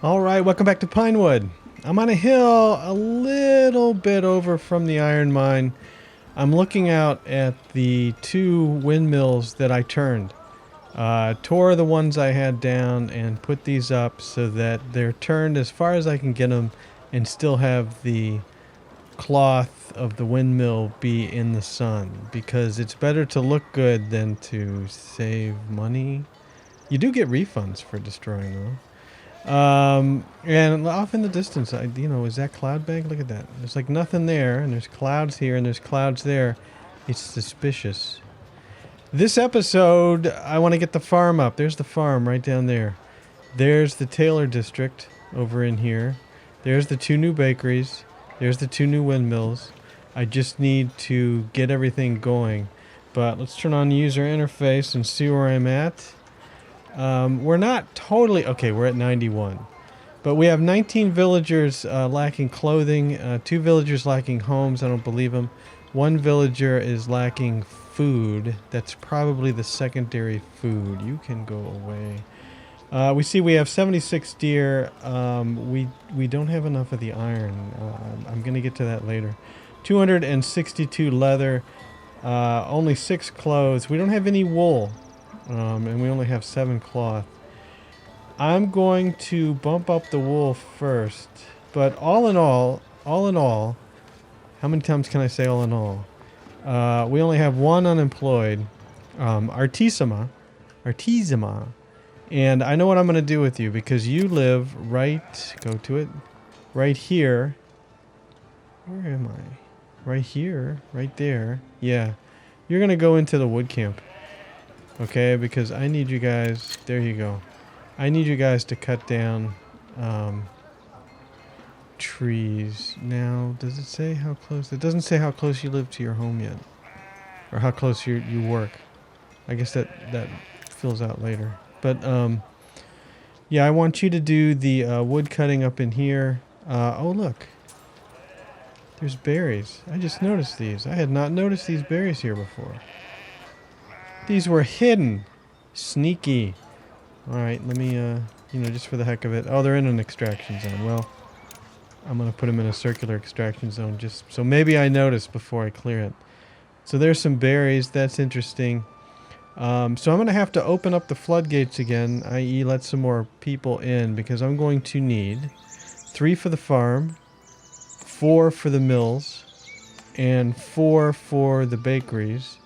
Alright, welcome back to Pinewood. I'm on a hill a little bit over from the iron mine. I'm looking out at the two windmills that I turned. Tore the ones I had down and put these up so that they're turned as far as I can get them and still have the cloth of the windmill be in the sun, because it's better to look good than to save money. You do get refunds for destroying them. And off in the distance, is that cloud bank? Look at that. There's like nothing there, and there's clouds here, and there's clouds there. It's suspicious. This episode, I want to get the farm up. There's the farm right down there. There's the Taylor district over in here. There's the two new bakeries. There's the two new windmills. I just need to get everything going. But let's turn on the user interface and see where I'm at. We're not totally... Okay, we're at 91. But we have 19 villagers lacking clothing, 2 villagers lacking homes, I don't believe them. 1 villager is lacking food. That's probably the secondary food. You can go away. We see we have 76 deer. We don't have enough of the iron. I'm going to get to that later. 262 leather. Only 6 clothes. We don't have any wool. And we only have 7 cloth. I'm going to bump up the wool first. But all in all, how many times can I say all in all? We only have 1 unemployed. Artisima. And I know what I'm going to do with you, because you live right here. Where am I? Right here, right there. Yeah. You're going to go into the wood camp. Okay, because I need you guys... There you go. I need you guys to cut down trees. Now, does it say how close? It doesn't say how close you live to your home yet. Or how close you work. I guess that fills out later. But, yeah, I want you to do the wood cutting up in here. Oh, look. There's berries. I just noticed these. I had not noticed these berries here before. These were hidden. Sneaky. Alright, let me, just for the heck of it. Oh, they're in an extraction zone. Well, I'm going to put them in a circular extraction zone just so maybe I notice before I clear it. So there's some berries. That's interesting. So I'm going to have to open up the floodgates again, i.e. let some more people in, because I'm going to need 3 for the farm, 4 for the mills, and 4 for the bakeries,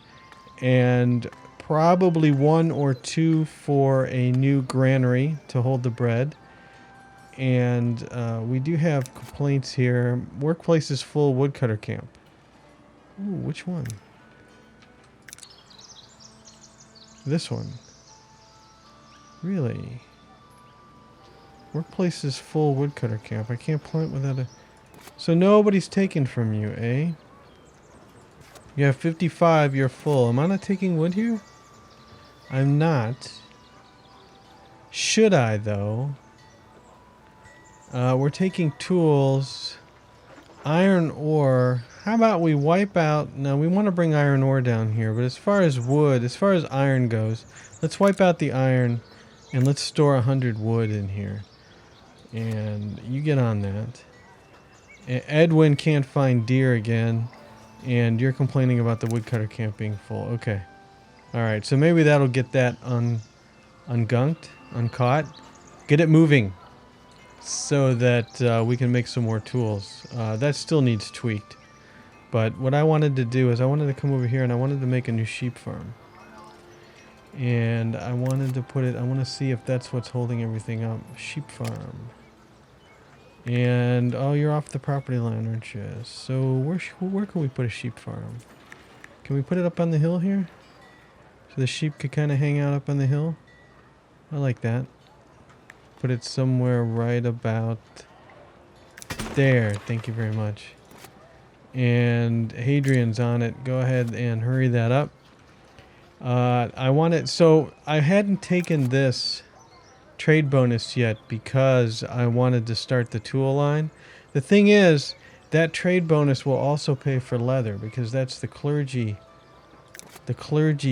and probably 1 or 2 for a new granary to hold the bread. And we do have complaints here. Workplace is full, woodcutter camp. Ooh, which one? This one. Really? Workplace is full, woodcutter camp. I can't plant without a... So nobody's taken from you, eh? You have 55, you're full. Am I not taking wood here? I'm not. Should I, though? We're taking tools. Iron ore. How about we wipe out... No, we want to bring iron ore down here. But as far as wood, as far as iron goes, let's wipe out the iron and let's store 100 wood in here. And you get on that. Edwin can't find deer again. And you're complaining about the woodcutter camp being full. Okay. Alright, so maybe that'll get that ungunked, uncaught. Get it moving so that we can make some more tools. That still needs tweaked. But what I wanted to do is I wanted to come over here and I wanted to make a new sheep farm. And I wanted to put it... I want to see if that's what's holding everything up. Sheep farm. And, oh, you're off the property line, aren't you? So where can we put a sheep farm? Can we put it up on the hill here? So the sheep could kind of hang out up on the hill? I like that. Put it somewhere right about there. Thank you very much. And Hadrian's on it. Go ahead and hurry that up. I want it... So I hadn't taken this trade bonus yet because I wanted to start the tool line. The thing is, that trade bonus will also pay for leather, because that's the clergy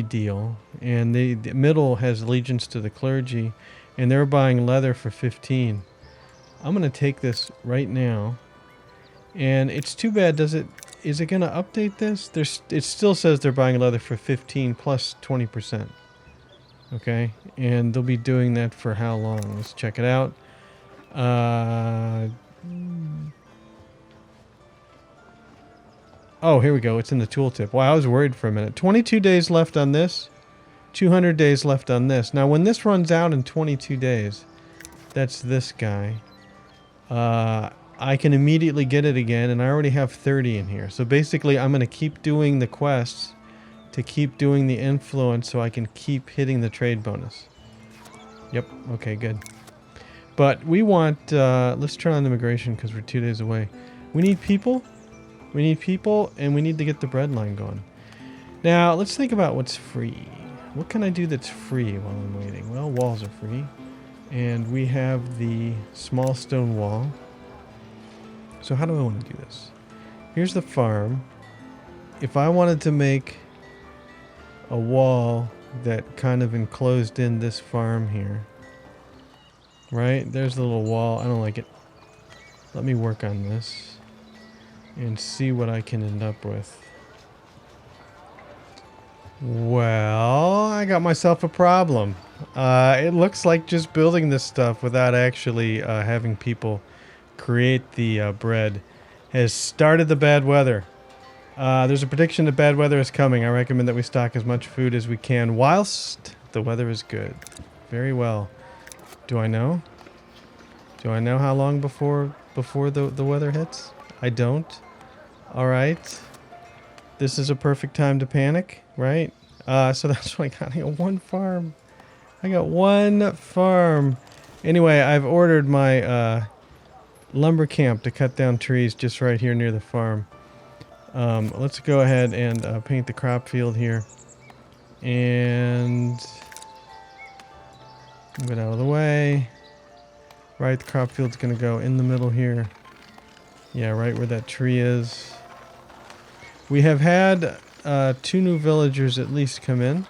deal, and the middle has allegiance to the clergy, and they're buying leather for 15. I'm going to take this right now. And it's too bad, is it going to update this? It still says they're buying leather for 15 plus 20%. Okay, and they'll be doing that for how long? Let's check it out. Oh, here we go. It's in the tooltip. Wow, I was worried for a minute. 22 days left on this. 200 days left on this. Now, when this runs out in 22 days, that's this guy. I can immediately get it again, and I already have 30 in here. So basically, I'm going to keep doing the quests to keep doing the influence so I can keep hitting the trade bonus. Yep, okay, good. But we want, let's turn on immigration because we're 2 days away. We need people. We need people, and we need to get the bread line going. Now, let's think about what's free. What can I do that's free while I'm waiting? Well, walls are free. And we have the small stone wall. So how do I want to do this? Here's the farm. If I wanted to make a wall that kind of enclosed in this farm here. Right? There's the little wall. I don't like it. Let me work on this and see what I can end up with. Well, I got myself a problem. It looks like just building this stuff without actually having people create the bread has started the bad weather. There's a prediction that bad weather is coming. I recommend that we stock as much food as we can whilst the weather is good. Very well. Do I know? Do I know how long before the weather hits? I don't. All right. This is a perfect time to panic, right? So that's what I got. I got one farm. I got one farm. Anyway, I've ordered my lumber camp to cut down trees just right here near the farm. Let's go ahead and paint the crop field here. And move it out of the way. Right, the crop field's going to go in the middle here. Yeah, right where that tree is. We have had 2 new villagers at least come in.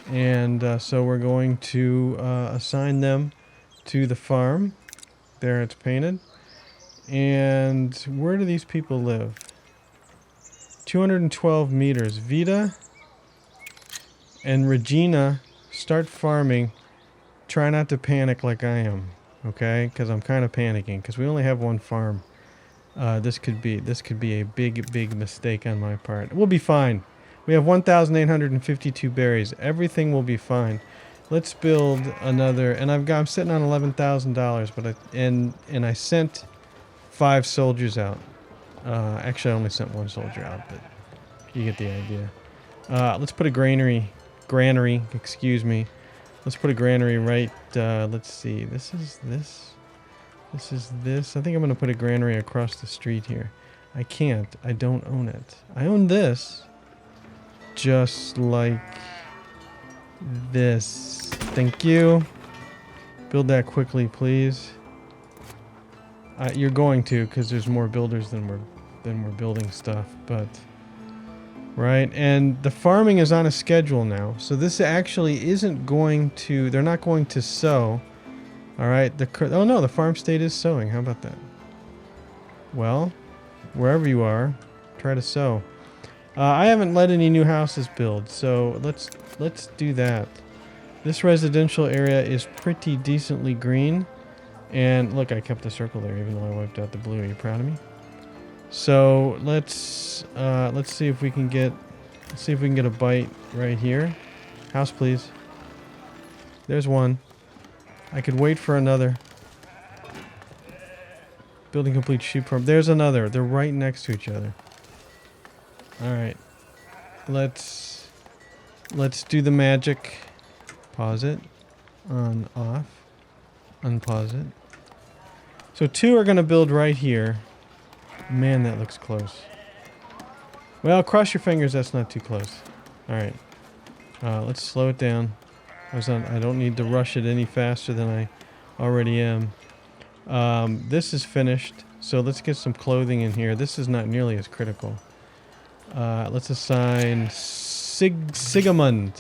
And so we're going to assign them to the farm. There it's painted. And where do these people live? 212 meters. Vita and Regina start farming. Try not to panic like I am, okay? Because I'm kind of panicking because we only have one farm. This could be a big mistake on my part. We'll be fine. We have 1,852 berries. Everything will be fine. Let's build another. And I'm sitting on $11,000, but I sent 5 soldiers out. Actually, I only sent 1 soldier out, but you get the idea. Let's put a granary. Excuse me. Let's put a granary right. Let's see. This is this. This is this. I think I'm going to put a granary across the street here. I can't. I don't own it. I own this. Just like this. Thank you. Build that quickly, please. You're going to, because there's more builders than we're building stuff, but right. And the farming is on a schedule now, so this actually isn't going to. They're not going to sow. All right. Oh no, the farm state is sowing. How about that? Well, wherever you are, try to sow. I haven't let any new houses build, so let's do that. This residential area is pretty decently green. And look, I kept the circle there, even though I wiped out the blue. Are you proud of me? So let's see if we can get a bite right here. House, please. There's one. I could wait for another. Building complete sheep farm. There's another. They're right next to each other. All right. Let's do the magic. Pause it. On, off. Unpause it. So 2 are going to build right here. Man, that looks close. Well, cross your fingers, that's not too close. Alright. Let's slow it down. I don't need to rush it any faster than I already am. This is finished, so let's get some clothing in here. This is not nearly as critical. Let's assign Sigamund.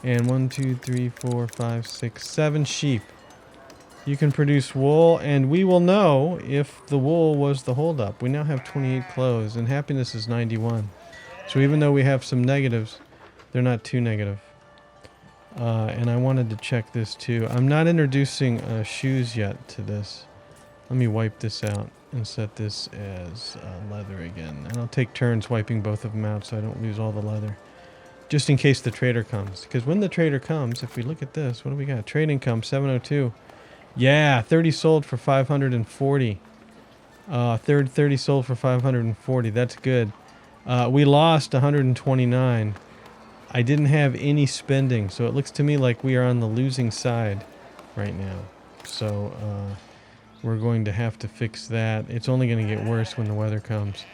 And 1, 2, 3, 4, 5, 6, 7 sheep. You can produce wool, and we will know if the wool was the holdup. We now have 28 clothes, and happiness is 91. So even though we have some negatives, they're not too negative. And I wanted to check this too. I'm not introducing shoes yet to this. Let me wipe this out and set this as leather again. And I'll take turns wiping both of them out so I don't lose all the leather. Just in case the trader comes. Because when the trader comes, if we look at this, what do we got? Trade income, 702. Yeah, 30 sold for 540. 30 sold for 540. That's good. We lost 129. I didn't have any spending, so it looks to me like we are on the losing side right now. So we're going to have to fix that. It's only going to get worse when the weather comes.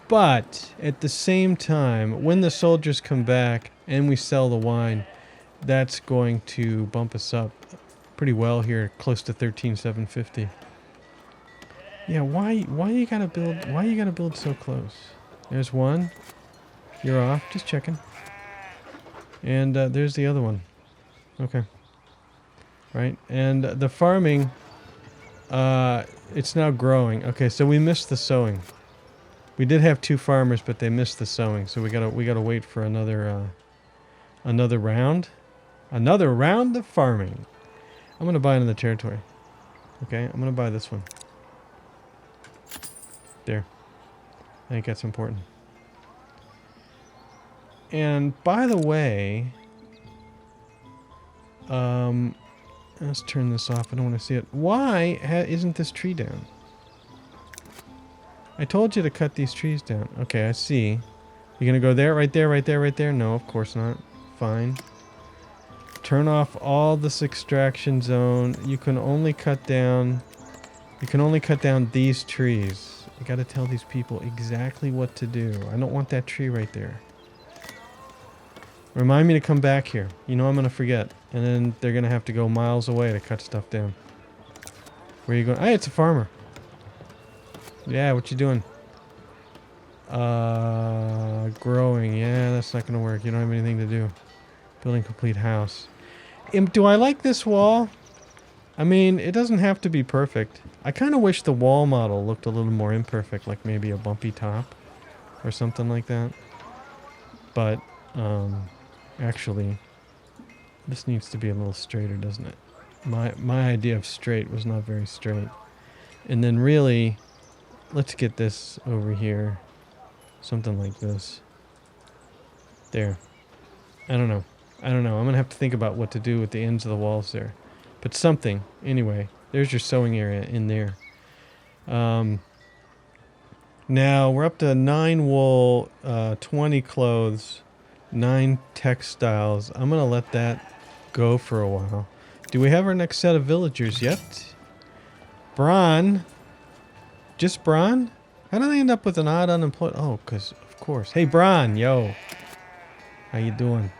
But at the same time, when the soldiers come back and we sell the wine, that's going to bump us up pretty well here, close to 13,750. Yeah, why you gotta build so close? There's one. You're off. Just checking. And there's the other one. Okay. Right. And the farming, it's now growing. Okay, so we missed the sowing. We did have 2 farmers, but they missed the sowing. So we gotta wait for another round. Another round of farming. I'm gonna buy another territory. Okay, I'm gonna buy this one. There. I think that's important. And by the way, let's turn this off. I don't want to see it. Why isn't this tree down? I told you to cut these trees down. Okay, I see. You're gonna go there, right there, right there, right there? No, of course not. Fine. Turn off all this extraction zone. You can only cut down these trees. You gotta tell these people exactly what to do. I don't want that tree right there. Remind me to come back here. You know I'm gonna forget. And then they're gonna have to go miles away to cut stuff down. Where are you going? Hey, it's a farmer. Yeah, what you doing? Growing. Yeah, that's not gonna work. You don't have anything to do. Building complete house. Do I like this wall? I mean, it doesn't have to be perfect. I kind of wish the wall model looked a little more imperfect, like maybe a bumpy top or something like that. But, actually, this needs to be a little straighter, doesn't it? My idea of straight was not very straight. And then really, let's get this over here. Something like this. There. I don't know. I'm going to have to think about what to do with the ends of the walls there. But something. Anyway, there's your sewing area in there. Now, we're up to 9 wool, 20 clothes, 9 textiles. I'm going to let that go for a while. Do we have our next set of villagers yet? Bron. Just Bron? How did they end up with an odd unemployed? Oh, because, of course. Hey, Bron, yo. How you doing?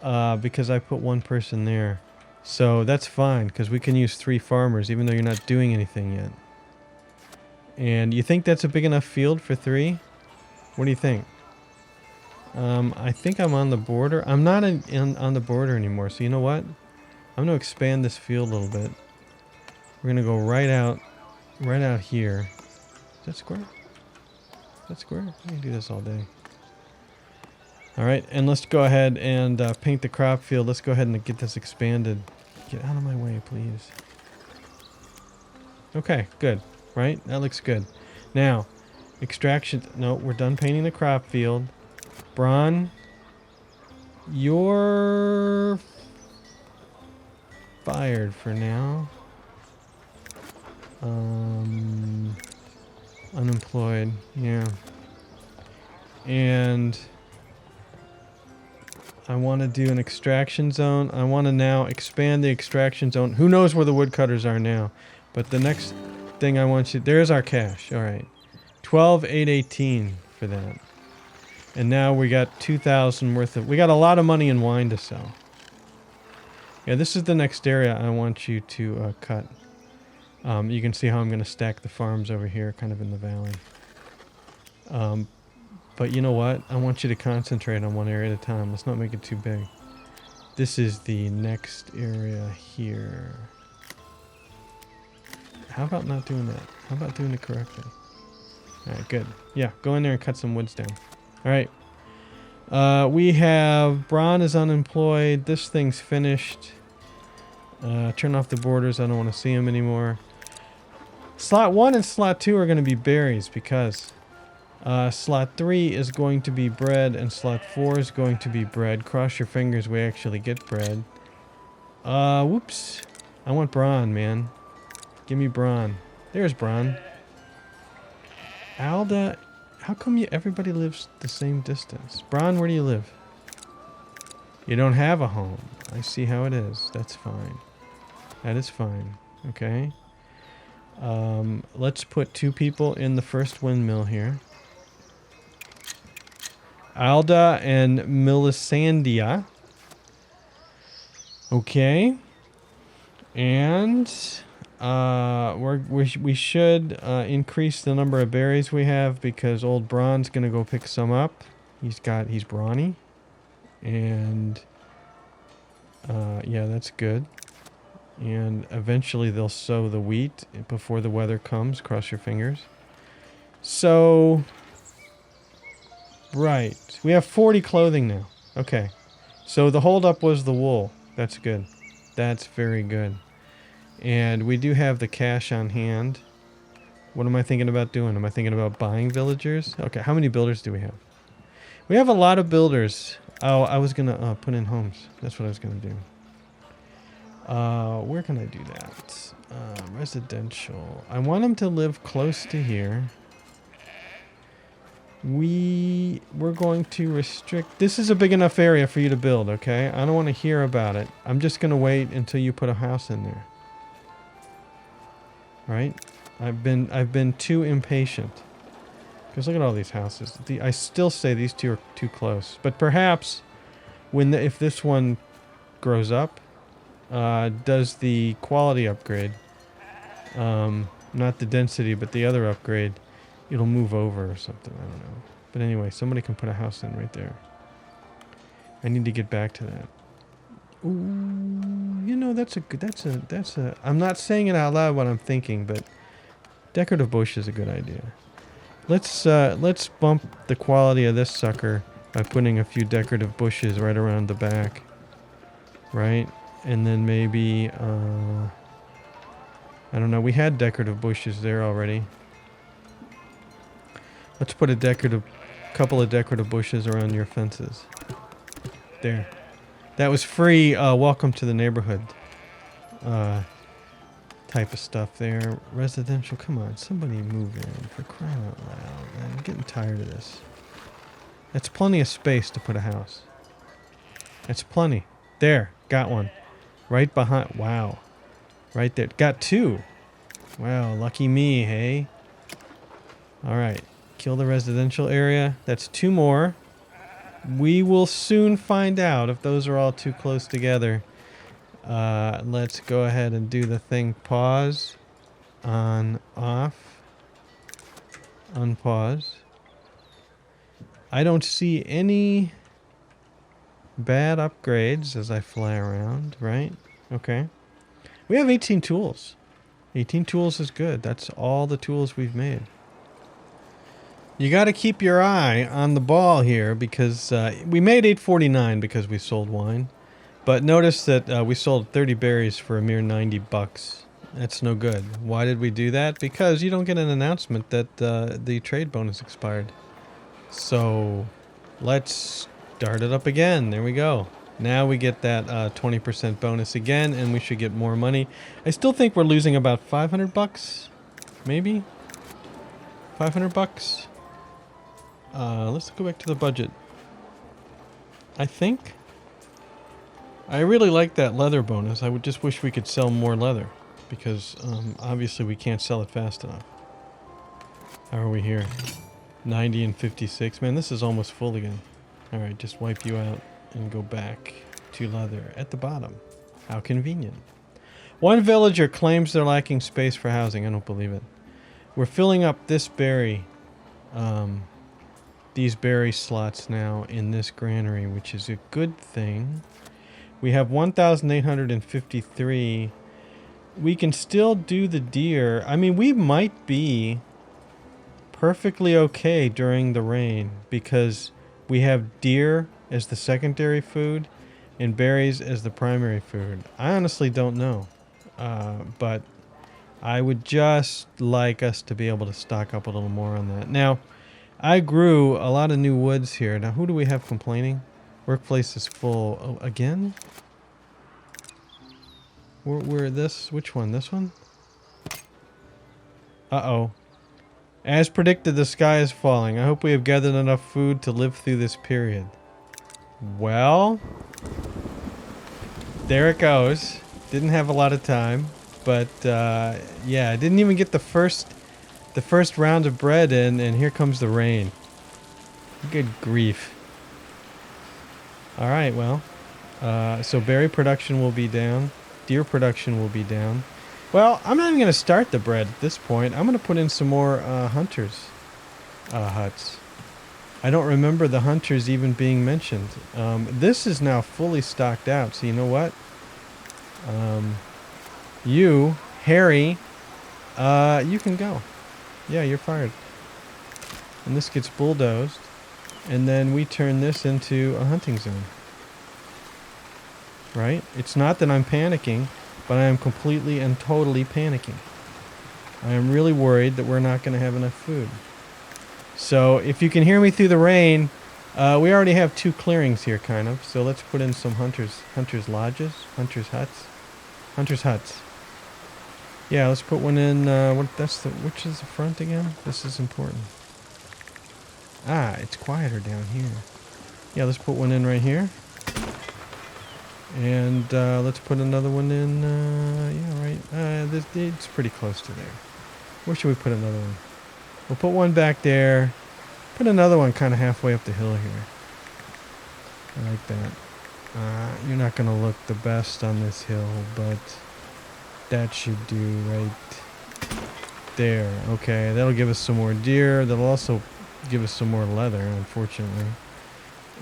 Because I put 1 person there. So that's fine, because we can use 3 farmers, even though you're not doing anything yet. And you think that's a big enough field for 3? What do you think? I think I'm on the border. I'm not on the border anymore, so you know what? I'm going to expand this field a little bit. We're going to go right out here. Is that square? Is that square? I can do this all day. Alright, and let's go ahead and paint the crop field. Let's go ahead and get this expanded. Get out of my way, please. Okay, good. Right? That looks good. Now, extraction... No, we're done painting the crop field. Bron, you're fired for now. Unemployed, yeah. And I want to do an extraction zone. I want to now expand the extraction zone. Who knows where the woodcutters are now? But the next thing I want you... There's our cash. All right. 12,818 for that. And now we got 2,000 worth of... We got a lot of money in wine to sell. Yeah, this is the next area I want you to cut. You can see how I'm going to stack the farms over here, kind of in the valley. But you know what? I want you to concentrate on one area at a time. Let's not make it too big. This is the next area here. How about not doing that? How about doing it correctly? Alright, good. Yeah, go in there and cut some woods down. Alright. We have Braun is unemployed. This thing's finished. Turn off the borders. I don't want to see him anymore. Slot 1 and slot 2 are going to be berries because slot 3 is going to be bread and slot 4 is going to be bread. Cross your fingers we actually get bread. Whoops. I want Braun, man. Give me Braun. There's Braun. Alda, how come everybody lives the same distance? Braun, where do you live? You don't have a home. I see how it is. That's fine. That is fine. Okay. Let's put 2 people in the first windmill here. Alda and Melisandria. Okay. And we should increase the number of berries we have because old Braun's gonna go pick some up. He's brawny. And yeah, that's good. And eventually they'll sow the wheat before the weather comes. Cross your fingers. So, right. We have 40 clothing now. Okay. So the holdup was the wool. That's good. That's very good. And we do have the cash on hand. What am I thinking about doing? Am I thinking about buying villagers? Okay, how many builders do we have? We have a lot of builders. Oh, I was going to put in homes. That's what I was going to do. Where can I do that? Residential. I want them to live close to here. We're going to restrict... This is a big enough area for you to build, okay? I don't want to hear about it. I'm just going to wait until you put a house in there. Right? I've been too impatient. Because look at all these houses. I still say these two are too close. But perhaps if this one grows up, does the quality upgrade, not the density, but the other upgrade, it'll move over or something. I don't know. But anyway, somebody can put a house in right there. I need to get back to that. Ooh, you know, that's a, I'm not saying it out loud what I'm thinking, but decorative bush is a good idea. Let's bump the quality of this sucker by putting a few decorative bushes right around the back. Right? And then maybe, I don't know, we had decorative bushes there already. Let's put a couple of decorative bushes around your fences. There. That was free, welcome to the neighborhood type of stuff there. Residential, come on, somebody move in for crying out loud. Man, I'm getting tired of this. That's plenty of space to put a house. That's plenty. There, got one. Right behind, wow. Right there, got 2. Wow, lucky me, hey? Alright, kill the residential area. That's 2 more. We will soon find out if those are all too close together. Let's go ahead and do the thing. Pause. On. Off. Unpause. I don't see any bad upgrades as I fly around, right? Okay. We have 18 tools. 18 tools is good. That's all the tools we've made. You got to keep your eye on the ball here because we made 849 because we sold wine. But notice that we sold 30 berries for a mere 90 bucks. That's no good. Why did we do that? Because you don't get an announcement that the trade bonus expired. So let's start it up again. There we go. Now we get that 20% bonus again, and we should get more money. I still think we're losing about 500 bucks. Maybe? 500 bucks? Let's go back to the budget. I think. I really like that leather bonus. I would just wish we could sell more leather. Because obviously we can't sell it fast enough. How are we here? 90 and 56. Man, this is almost full again. Alright, just wipe you out and go back to leather at the bottom. How convenient. One villager claims they're lacking space for housing. I don't believe it. We're filling up this berry, these berry slots now in this granary, which is a good thing. We have 1,853. we can still do the deer. I mean, we might be perfectly okay during the rain because we have deer as the secondary food and berries as the primary food. I honestly don't know. But I would just like us to be able to stock up a little more on that. Now, I grew a lot of new woods here. Now, who do we have complaining? Workplace is full. Oh, again? Where this? Which one? This one? Uh-oh. As predicted, the sky is falling. I hope we have gathered enough food to live through this period. Well, there it goes. Didn't have a lot of time, but yeah, I didn't even get the first round of bread in, and here comes the rain. Good grief. All right, well, so berry production will be down. Deer production will be down. Well, I'm not even going to start the bread at this point. I'm going to put in some more hunters' huts. I don't remember the hunters even being mentioned. This is now fully stocked out, so you know what? You, Harry, you can go. Yeah, you're fired. And this gets bulldozed. And then we turn this into a hunting zone. Right? It's not that I'm panicking, but I am completely and totally panicking. I am really worried that we're not going to have enough food. So if you can hear me through the rain, we already have 2 clearings here, kind of. So let's put in some hunters' lodges, hunters' huts. Yeah, let's put one in. Which is the front again? This is important. Ah, it's quieter down here. Yeah, let's put one in right here. And let's put another one in. Yeah, right. It's pretty close to there. Where should we put another one? We'll put one back there. Put another one kind of halfway up the hill here. I like that. You're not going to look the best on this hill, but that should do right there. Okay, that'll give us some more deer. That'll also give us some more leather, unfortunately.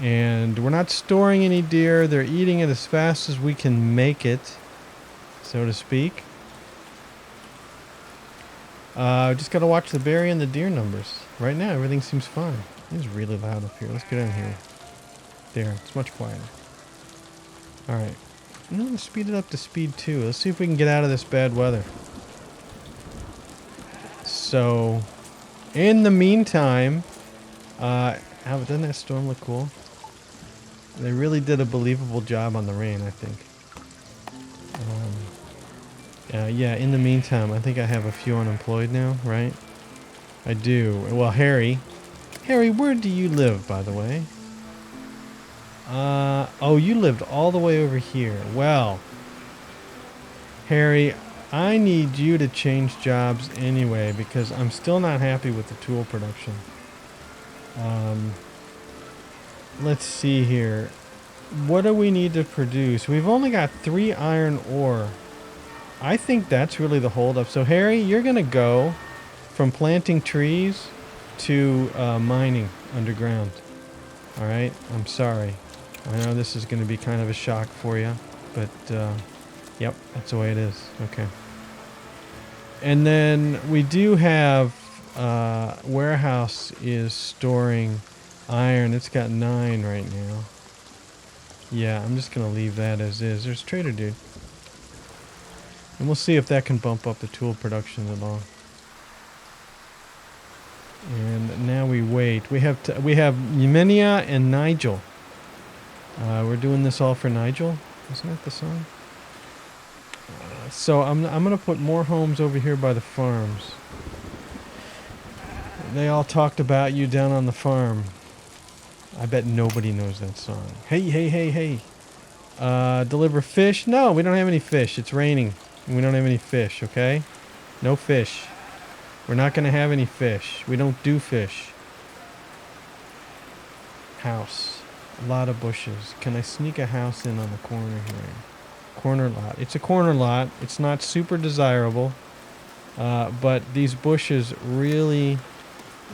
And we're not storing any deer. They're eating it as fast as we can make it, so to speak. Just got to watch the berry and the deer numbers. Right now, everything seems fine. It's really loud up here. Let's get in here. There, it's much quieter. All right. I'm going to speed it up to speed 2. Let's see if we can get out of this bad weather. So, in the meantime, doesn't that storm look cool? They really did a believable job on the rain, I think. Yeah, in the meantime, I think I have a few unemployed now, right? I do. Well, Harry, where do you live, by the way? Oh, you lived all the way over here. Well, Harry, I need you to change jobs anyway because I'm still not happy with the tool production. Let's see here. What do we need to produce? We've only got 3 iron ore. I think that's really the holdup. So, Harry, you're going to go from planting trees to mining underground. All right? I'm sorry. I know this is going to be kind of a shock for you, but yep, that's the way it is. Okay. And then we do have warehouse is storing iron. It's got 9 right now. Yeah, I'm just going to leave that as is. There's Trader Dude. And we'll see if that can bump up the tool production at all. And now we wait. We have Eumenia and Nigel. We're doing this all for Nigel. Isn't that the song? So I'm going to put more homes over here by the farms. They all talked about you down on the farm. I bet nobody knows that song. Hey, hey, hey, hey. Deliver fish? No, we don't have any fish. It's raining. And we don't have any fish, okay? No fish. We're not going to have any fish. We don't do fish. House. A lot of bushes. Can I sneak a house in on the corner here? Corner lot. It's a corner lot. It's not super desirable. But these bushes really,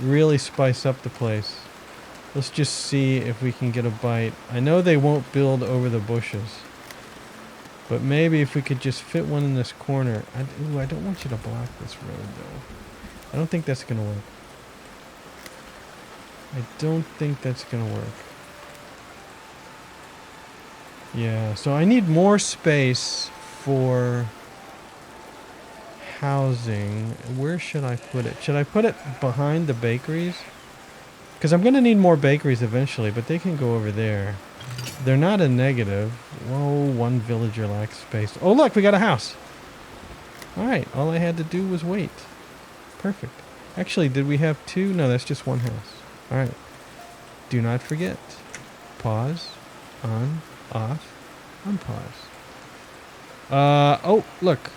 really spice up the place. Let's just see if we can get a bite. I know they won't build over the bushes. But maybe if we could just fit one in this corner. Ooh, I don't want you to block this road, though. I don't think that's going to work. I don't think that's going to work. Yeah, so I need more space for housing. Where should I put it? Should I put it behind the bakeries? Because I'm going to need more bakeries eventually, but they can go over there. They're not a negative. Whoa, one villager lacks space. Oh, look, we got a house. All right, all I had to do was wait. Perfect. Actually, did we have two? No, that's just one house. All right. Do not forget. Pause. On. Off. Unpause. Oh, look.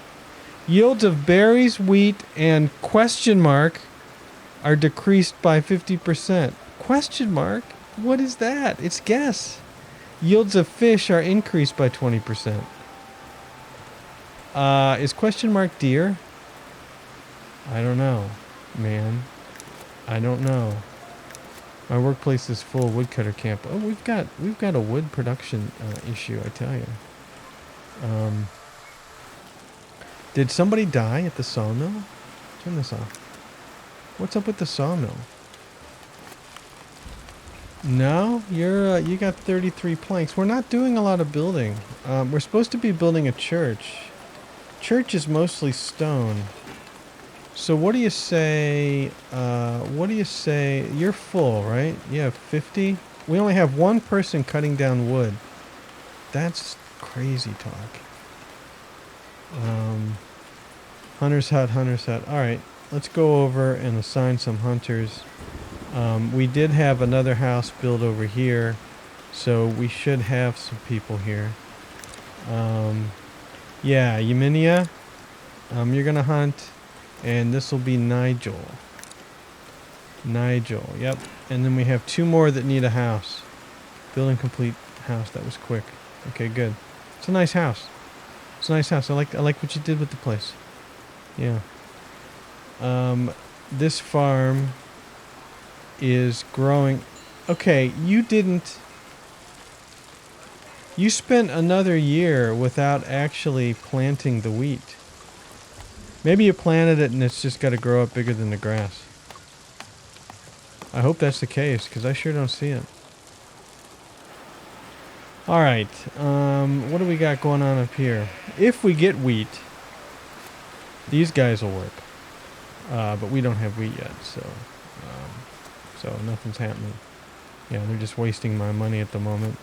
Yields of berries, wheat, and question mark are decreased by 50%. Question mark? What is that? It's guess. Yields of fish are increased by 20%. Is question mark deer? I don't know, man. I don't know. My workplace is full of woodcutter camp. Oh, we've got a wood production issue, I tell you. Did somebody die at the sawmill? Turn this off. What's up with the sawmill? No, you got 33 planks. We're not doing a lot of building. We're supposed to be building a church. Church is mostly stone. So what do you say? You're full, right? You have 50. We only have one person cutting down wood. That's crazy talk. Hunter's hut. All right, let's go over and assign some hunters. We did have another house built over here, so we should have some people here. Yeah, Yeminia, you're gonna hunt, and this will be Nigel. Yep. And then we have two more that need a house. Building complete house. That was quick. Okay, good. It's a nice house. I like what you did with the place. Yeah. This farm is growing. Okay, you spent another year without actually planting the wheat. Maybe you planted it and it's just got to grow up bigger than the grass. I hope that's the case, because I sure don't see it. Alright, what do we got going on up here? If we get wheat, these guys will work. But we don't have wheat yet, so nothing's happening. Yeah, they're just wasting my money at the moment.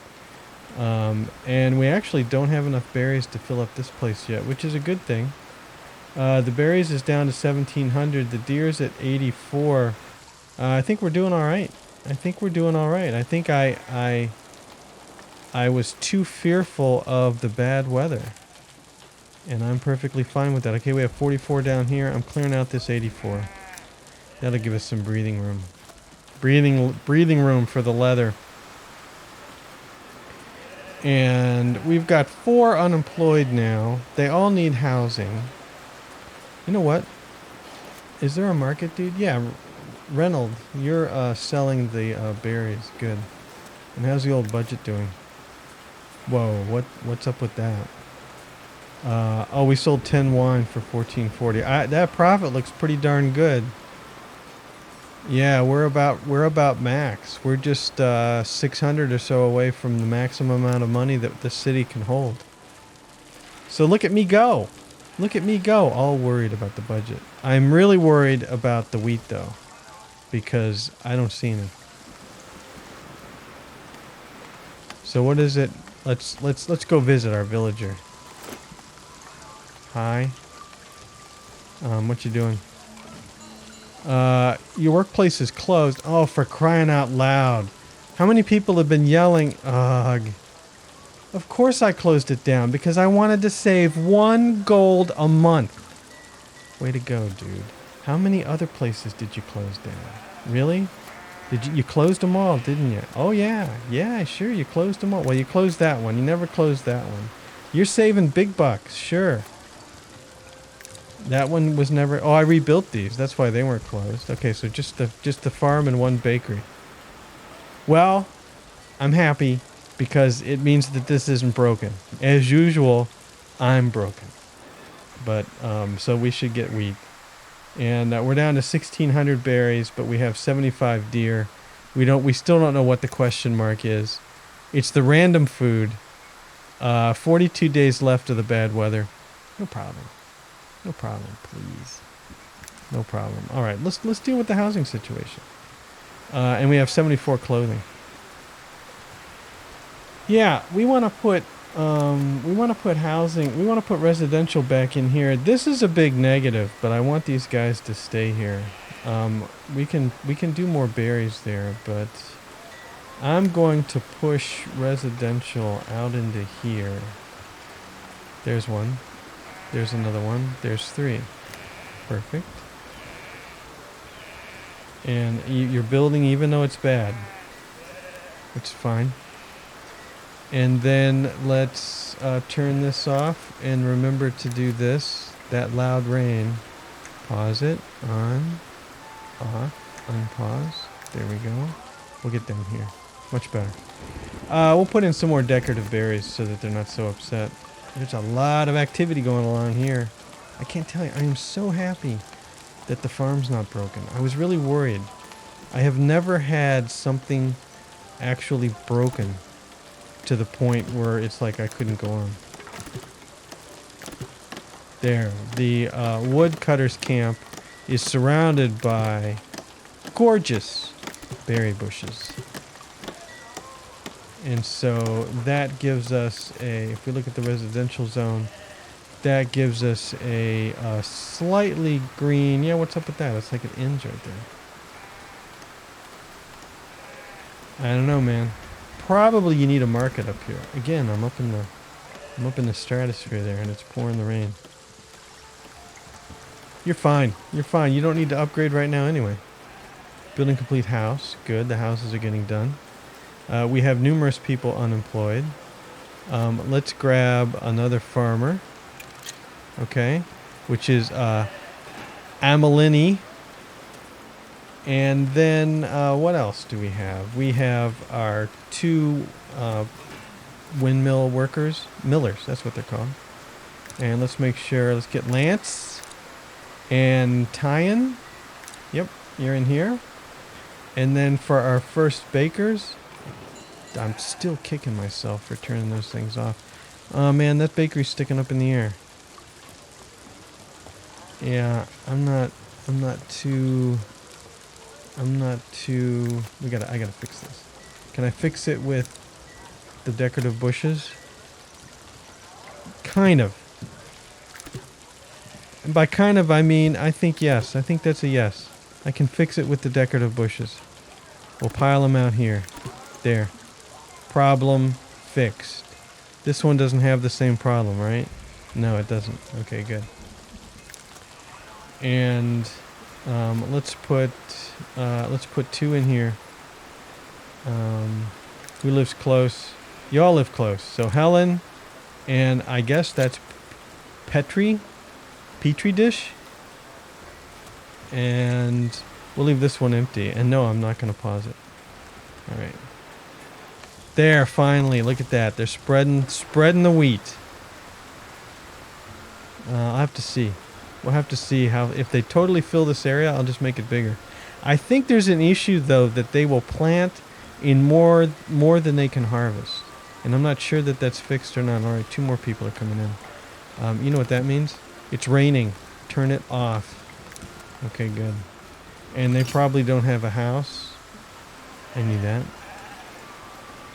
And we actually don't have enough berries to fill up this place yet, which is a good thing. The berries is down to 1,700. The deer's at 84. I think we're doing all right. I think I was too fearful of the bad weather. And I'm perfectly fine with that. Okay, we have 44 down here. I'm clearing out this 84. That'll give us some breathing room. Breathing room for the leather. And we've got 4 unemployed now. They all need housing. You know what? Is there a market, dude? Yeah, Reynold, you're selling the berries. Good. And how's the old budget doing? Whoa, what's up with that? Oh, we sold 10 wine for $14.40. That profit looks pretty darn good. Yeah, we're about max. We're just 600 or so away from the maximum amount of money that the city can hold. So look at me go. All worried about the budget. I'm really worried about the wheat though, because I don't see any. So what is it? Let's go visit our villager. Hi. What you doing? Your workplace is closed. Oh, for crying out loud. How many people have been yelling? Ugh. Of course I closed it down, because I wanted to save 1 gold a month. Way to go, dude. How many other places did you close down? Really? You closed them all, didn't you? Oh, yeah. Yeah, sure, you closed them all. Well, you closed that one. You never closed that one. You're saving big bucks, sure. That one was never... Oh, I rebuilt these. That's why they weren't closed. Okay, so just the farm and 1 bakery. Well, I'm happy, because it means that this isn't broken. As usual, I'm broken. But so we should get wheat. And we're down to 1,600 berries, but we have 75 deer. We still don't know what the question mark is. It's the random food. 42 days left of the bad weather. No problem. No problem, please. No problem. All right, let's deal with the housing situation. And we have 74 clothing. Yeah, we want to put housing. We want to put residential back in here. This is a big negative, but I want these guys to stay here. We can do more berries there, but I'm going to push residential out into here. There's one. There's another one. There's 3. Perfect. And you're building even though it's bad. It's fine. And then let's turn this off and remember to do this. That loud rain. Pause it. On. Off. Unpause. There we go. We'll get down here. Much better. We'll put in some more decorative berries so that they're not so upset. There's a lot of activity going along here. I can't tell you. I am so happy that the farm's not broken. I was really worried. I have never had something actually broken to the point where it's like I couldn't go on. There. The woodcutter's camp is surrounded by gorgeous berry bushes. And so that gives us if we look at the residential zone, that gives us a slightly green. Yeah, what's up with that? It's like it ends right there. I don't know, man. Probably you need a market up here. Again, I'm up in the stratosphere there, and it's pouring the rain. You're fine. You're fine. You don't need to upgrade right now anyway. Building complete house. Good. The houses are getting done. We have numerous people unemployed. Let's grab another farmer. Okay. Which is Amelini. And then what else do we have? We have our 2 windmill workers. Millers, that's what they're called. And let's make sure, let's get Lance and Tyan. Yep, you're in here. And then for our first bakers, I'm still kicking myself for turning those things off. Oh man, that bakery's sticking up in the air. Yeah, I'm not too I gotta fix this. Can I fix it with the decorative bushes? Kind of. And by kind of I mean I think yes. I think that's a yes. I can fix it with the decorative bushes. We'll pile them out here. There. Problem fixed. This one doesn't have the same problem, right? No, it doesn't. Okay, good. And let's put 2 in here. Who lives close? Y'all live close. So Helen, and I guess that's Petri dish. And we'll leave this one empty. And no, I'm not going to pause it. All right. There, finally. Look at that. They're spreading the wheat. I'll have to see. We'll have to see how, if they totally fill this area, I'll just make it bigger. I think there's an issue, though, that they will plant in more than they can harvest. And I'm not sure that that's fixed or not. All right, 2 more people are coming in. You know what that means? It's raining. Turn it off. Okay, good. And they probably don't have a house. I knew that.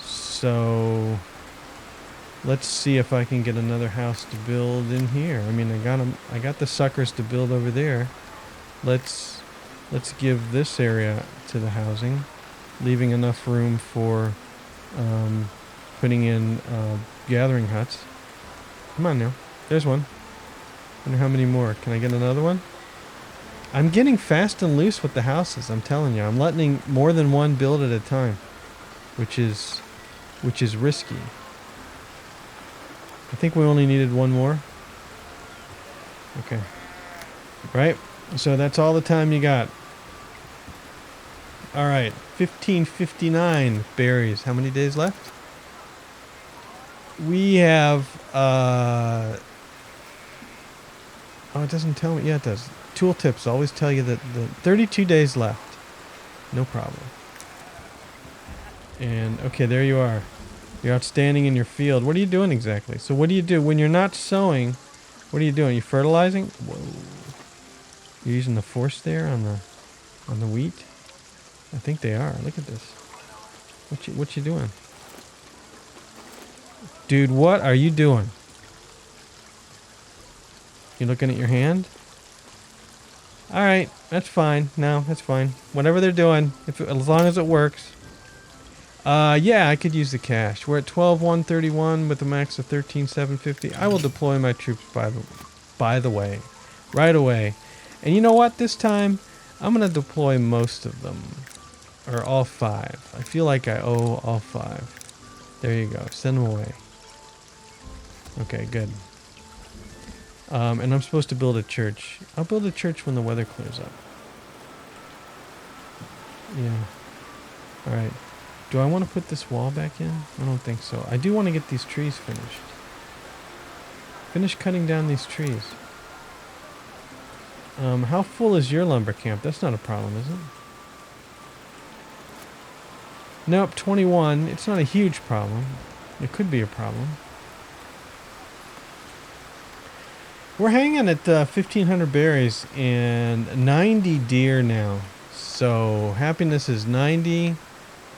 So let's see if I can get another house to build in here. I mean, I got the suckers to build over there. Let's give this area to the housing, leaving enough room for putting in gathering huts. Come on now. There's one. Wonder how many more. Can I get another one? I'm getting fast and loose with the houses, I'm telling you. I'm letting more than one build at a time, which is risky. I think we only needed one more. Okay. Right? So that's all the time you got. All right. 1559 berries. How many days left? We have Oh, it doesn't tell me. Yeah, it does. Tooltips always tell you that the 32 days left. No problem. And, okay, there you are. You're outstanding in your field. What are you doing exactly? So what do you do when you're not sowing? What are you doing? You fertilizing? Whoa. You're using the force there on the wheat? I think they are. Look at this. What you doing? Dude, what are you doing? You looking at your hand? Alright, that's fine. No, that's fine. Whatever they're doing, as long as it works. Yeah, I could use the cash. We're at 12,131 with a max of 13,750. I will deploy my troops by the way. Right away. And you know what? This time, I'm going to deploy most of them. Or all 5. I feel like I owe all 5. There you go. Send them away. Okay, good. And I'm supposed to build a church. I'll build a church when the weather clears up. Yeah. Alright. Do I want to put this wall back in? I don't think so. I do want to get these trees finished. Finish cutting down these trees. How full is your lumber camp? That's not a problem, is it? Nope, 21. It's not a huge problem. It could be a problem. We're hanging at 1,500 berries and 90 deer now. So happiness is 90.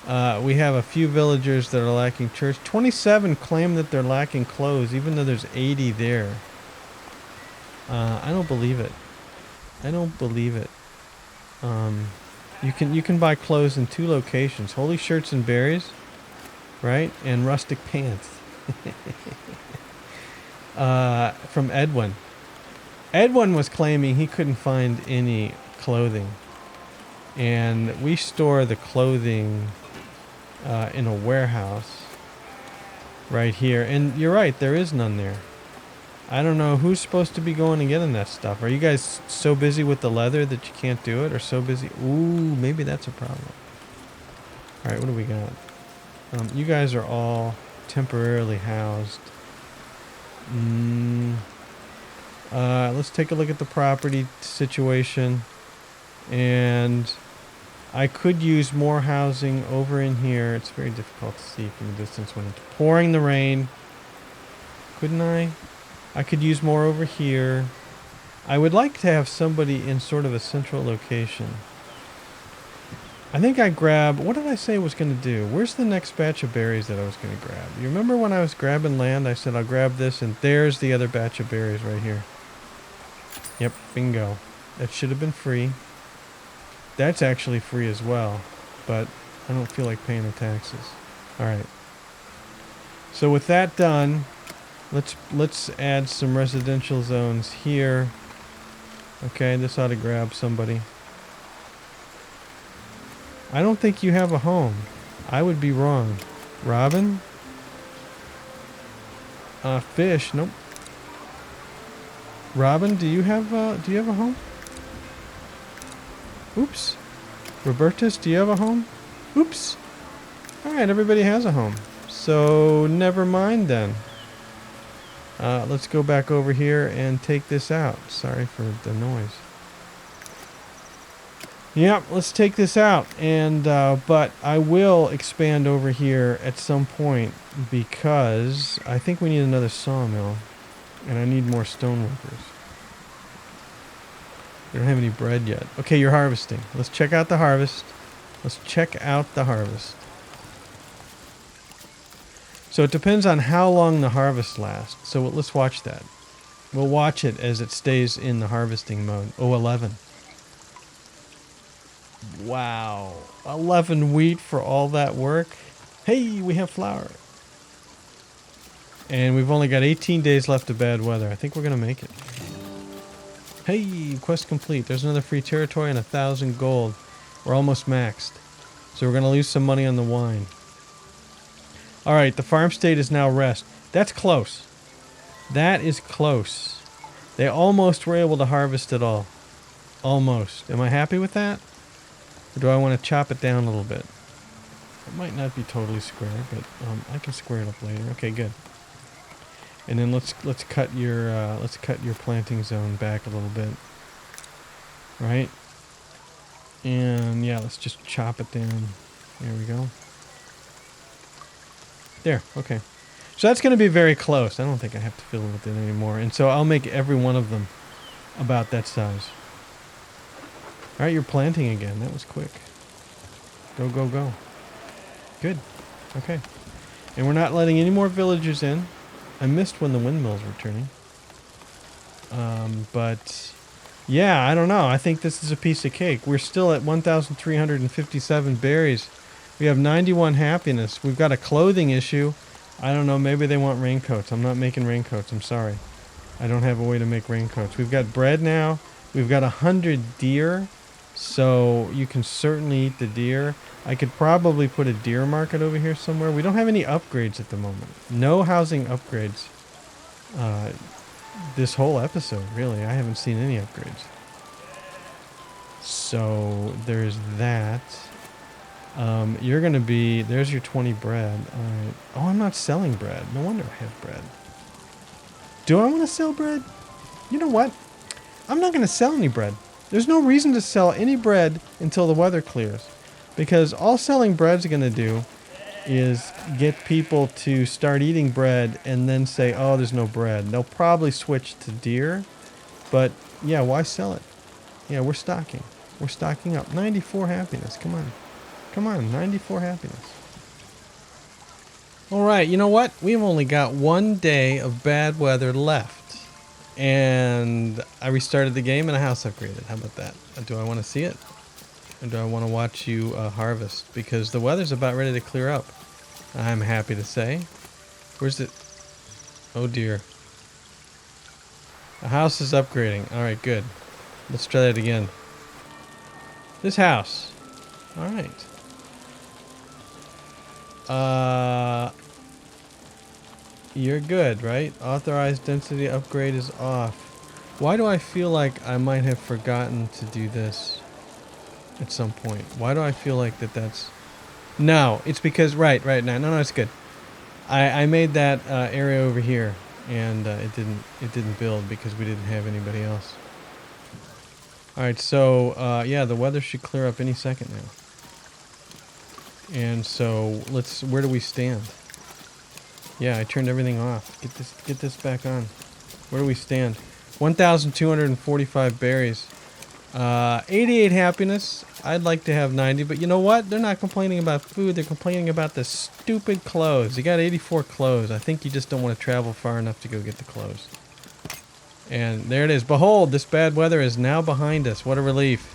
We have a few villagers that are lacking church. 27 claim that they're lacking clothes, even though there's 80 there. I don't believe it. I don't believe it. You can buy clothes in 2 locations: holy shirts and berries, right, and rustic pants. From Edwin. Edwin was claiming he couldn't find any clothing, and we store the clothing in a warehouse right here. And you're right, there is none there. I don't know who's supposed to be going and getting that stuff. Are you guys so busy with the leather that you can't do it, or so busy? Ooh, maybe that's a problem. All right, what do we got? You guys are all temporarily housed. Let's take a look at the property situation. And I could use more housing over in here. It's very difficult to see from the distance when it's pouring the rain. Couldn't I? I could use more over here. I would like to have somebody in sort of a central location. I think I grab... What did I say I was going to do? Where's the next batch of berries that I was going to grab? You remember when I was grabbing land, I said I'll grab this, and there's the other batch of berries right here. Yep, bingo. That should have been free. That's actually free as well, but I don't feel like paying the taxes. Alright. So with that done, let's add some residential zones here. Okay, this ought to grab somebody. I don't think you have a home. I would be wrong. Robin? Fish, nope. Robin, do you have a home? Oops. Robertus, do you have a home? Oops. Alright, everybody has a home. So, never mind then. Let's go back over here and take this out. Sorry for the noise. Yep, let's take this out. And, but I will expand over here at some point because I think we need another sawmill. And I need more stone workers. We don't have any bread yet. Okay, you're harvesting. Let's check out the harvest. Let's check out the harvest. So it depends on how long the harvest lasts. So let's watch that. We'll watch it as it stays in the harvesting mode. Oh, 11. Wow. 11 wheat for all that work. Hey, we have flour. And we've only got 18 days left of bad weather. I think we're going to make it. Hey, quest complete. There's another free territory and 1,000 gold. We're almost maxed. So we're going to lose some money on the wine. Alright, the farm state is now rest. That's close. That is close. They almost were able to harvest it all. Almost. Am I happy with that? Or do I want to chop it down a little bit? It might not be totally square, but I can square it up later. Okay, good. And then let's cut your planting zone back a little bit. Right? And yeah, let's just chop it down. There we go. There, okay. So that's going to be very close. I don't think I have to fiddle with it anymore. And so I'll make every one of them about that size. All right, you're planting again. That was quick. Go, go, go. Good. Okay. And we're not letting any more villagers in. I missed when the windmills were turning. But yeah, I don't know. I think this is a piece of cake. We're still at 1,357 berries. We have 91 happiness. We've got a clothing issue. I don't know. Maybe they want raincoats. I'm not making raincoats. I'm sorry. I don't have a way to make raincoats. We've got bread now. We've got 100 deer. So you can certainly eat the deer. I could probably put a deer market over here somewhere. We don't have any upgrades at the moment. No housing upgrades. This whole episode, really. I haven't seen any upgrades. So there's that. You're going to be... There's your 20 bread. All right. Oh, I'm not selling bread. No wonder I have bread. Do I want to sell bread? You know what? I'm not going to sell any bread. There's no reason to sell any bread until the weather clears. Because all selling bread's going to do is get people to start eating bread and then say, oh, there's no bread. They'll probably switch to deer. But, yeah, why sell it? Yeah, we're stocking. We're stocking up. 94 happiness. Come on. Come on, 94 happiness. All right, you know what? We've only got one day of bad weather left. And I restarted the game and a house upgraded. How about that? Do I want to see it? Or do I want to watch you harvest? Because the weather's about ready to clear up. I'm happy to say. Where's it? Oh dear. The house is upgrading. All right, good. Let's try that again. This house. All right. You're good, right? Authorized density upgrade is off. Why do I feel like I might have forgotten to do this at some point? Why do I feel like that's... No, it's because... Right, no, it's good. I made that area over here, and it didn't build because we didn't have anybody else. All right, so yeah, the weather should clear up any second now. And so where do we stand? Yeah, I turned everything off. Get this back on. Where do we stand? 1,245 berries. 88 happiness. I'd like to have 90, but you know what? They're not complaining about food. They're complaining about the stupid clothes. You got 84 clothes. I think you just don't want to travel far enough to go get the clothes. And there it is. Behold, this bad weather is now behind us. What a relief.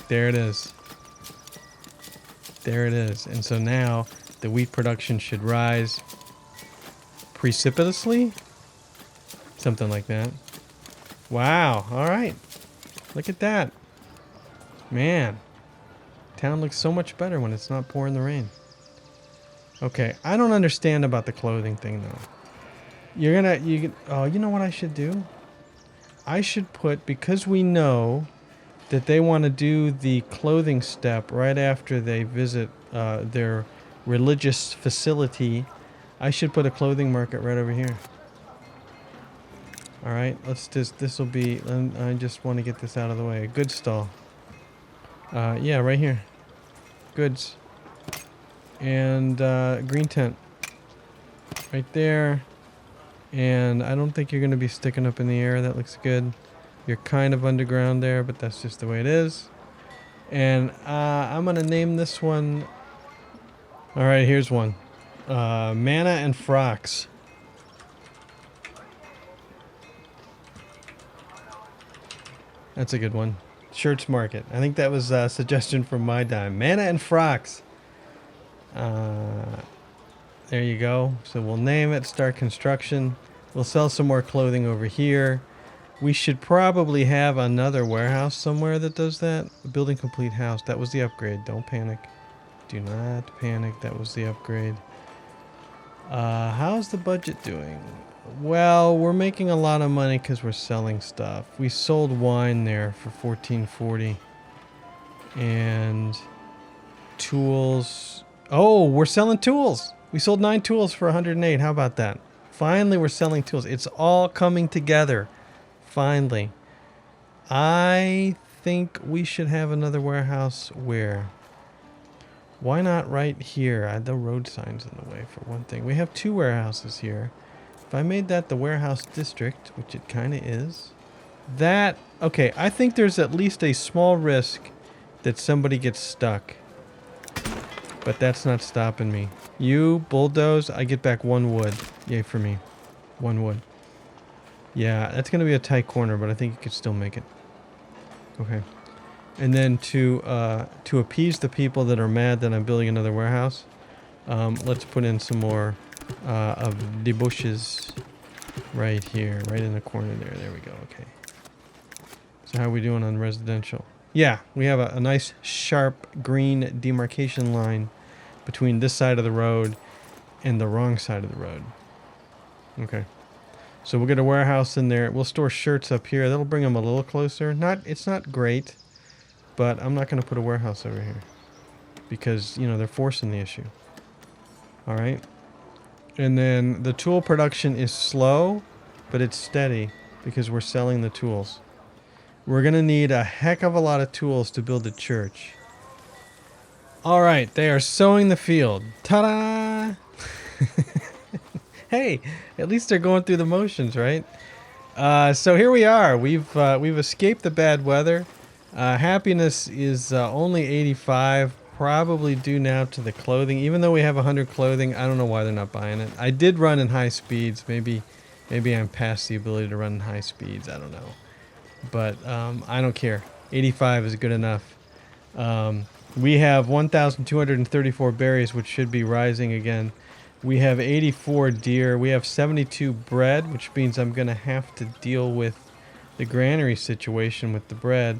There it is. There it is. And so now the wheat production should rise precipitously? Something like that. Wow. All right. Look at that. Man. Town looks so much better when it's not pouring the rain. Okay. I don't understand about the clothing thing, though. Oh, you know what I should do? I should put, because we know that they want to do the clothing step right after they visit their religious facility, I should put a clothing market right over here. All right, this will be, I just want to get this out of the way. A goods stall. Yeah, right here. Goods. And green tent. Right there. And I don't think you're going to be sticking up in the air. That looks good. You're kind of underground there, but that's just the way it is. And I'm going to name this one... All right, here's one. Manna and Frocks. That's a good one. Shirts Market. I think that was a suggestion from my dime. Manna and Frocks. There you go. So we'll name it, start construction. We'll sell some more clothing over here. We should probably have another warehouse somewhere that does that. Building complete house. That was the upgrade. Don't panic. Do not panic. That was the upgrade. How's the budget doing? Well, we're making a lot of money because we're selling stuff. We sold wine there for 1440. And tools. Oh, we're selling tools. We sold 9 tools for 108. How about that? Finally, we're selling tools. It's all coming together. Finally. I think we should have another warehouse where? Why not right here? The road sign's in the way for one thing. We have 2 warehouses here. If I made that the warehouse district, which it kind of is, that... Okay, I think there's at least a small risk that somebody gets stuck. But that's not stopping me. You bulldoze, I get back 1 wood. Yay for me. 1 wood. Yeah, that's going to be a tight corner, but I think you could still make it. Okay. And then to appease the people that are mad that I'm building another warehouse, let's put in some more of the bushes right here, right in the corner there. There we go. Okay. So how are we doing on residential? Yeah, we have a nice sharp green demarcation line between this side of the road and the wrong side of the road. Okay. So we'll get a warehouse in there. We'll store shirts up here. That'll bring them a little closer. It's not great, but I'm not going to put a warehouse over here because, you know, they're forcing the issue. All right. And then the tool production is slow, but it's steady because we're selling the tools. We're going to need a heck of a lot of tools to build a church. All right, they are sowing the field. Ta-da! Hey, at least they're going through the motions, right? So here we are. We've escaped the bad weather. Happiness is only 85, probably due now to the clothing. Even though we have 100 clothing, I don't know why they're not buying it. I did run in high speeds. Maybe I'm past the ability to run in high speeds. I don't know. But I don't care. 85 is good enough. We have 1,234 berries, which should be rising again. We have 84 deer. We have 72 bread, which means I'm going to have to deal with the granary situation with the bread.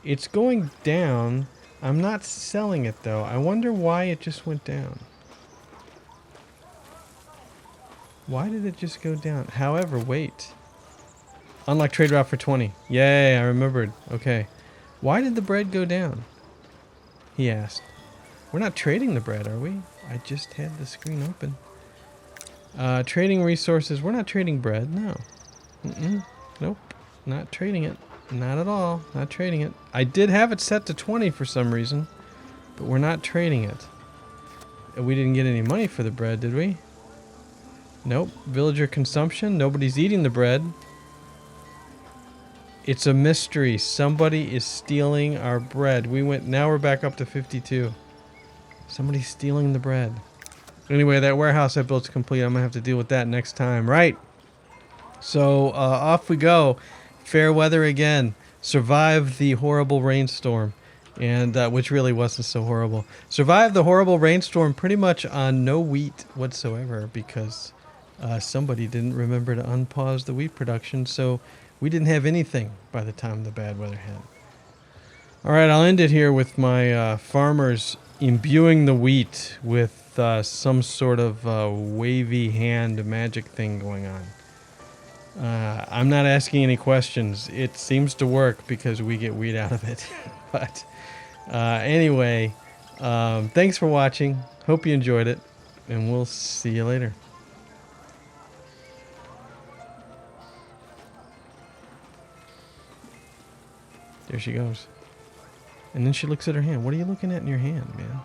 It's going down. I'm not selling it, though. I wonder why it just went down. Why did it just go down? However, wait. Unlock trade route for 20. Yay, I remembered. Okay. Why did the bread go down? He asked. We're not trading the bread, are we? I just had the screen open. Trading resources. We're not trading bread. No. Nope. Not trading it. Not at all. Not trading it. I did have it set to 20 for some reason, but we're not trading it. We didn't get any money for the bread, did we? Nope. Villager consumption. Nobody's eating the bread. It's a mystery. Somebody is stealing our bread. Now we're back up to 52. Somebody's stealing the bread. Anyway, that warehouse I built's complete. I'm going to have to deal with that next time. Right. So, off we go. Fair weather again. Survive the horrible rainstorm. And, which really wasn't so horrible. Survive the horrible rainstorm pretty much on no wheat whatsoever because somebody didn't remember to unpause the wheat production. So, we didn't have anything by the time the bad weather hit. All right, I'll end it here with my farmers imbuing the wheat with some sort of wavy hand magic thing going on. I'm not asking any questions. It seems to work because we get wheat out of it. But anyway, thanks for watching. Hope you enjoyed it, and we'll see you later. There she goes. And then she looks at her hand. What are you looking at in your hand, man?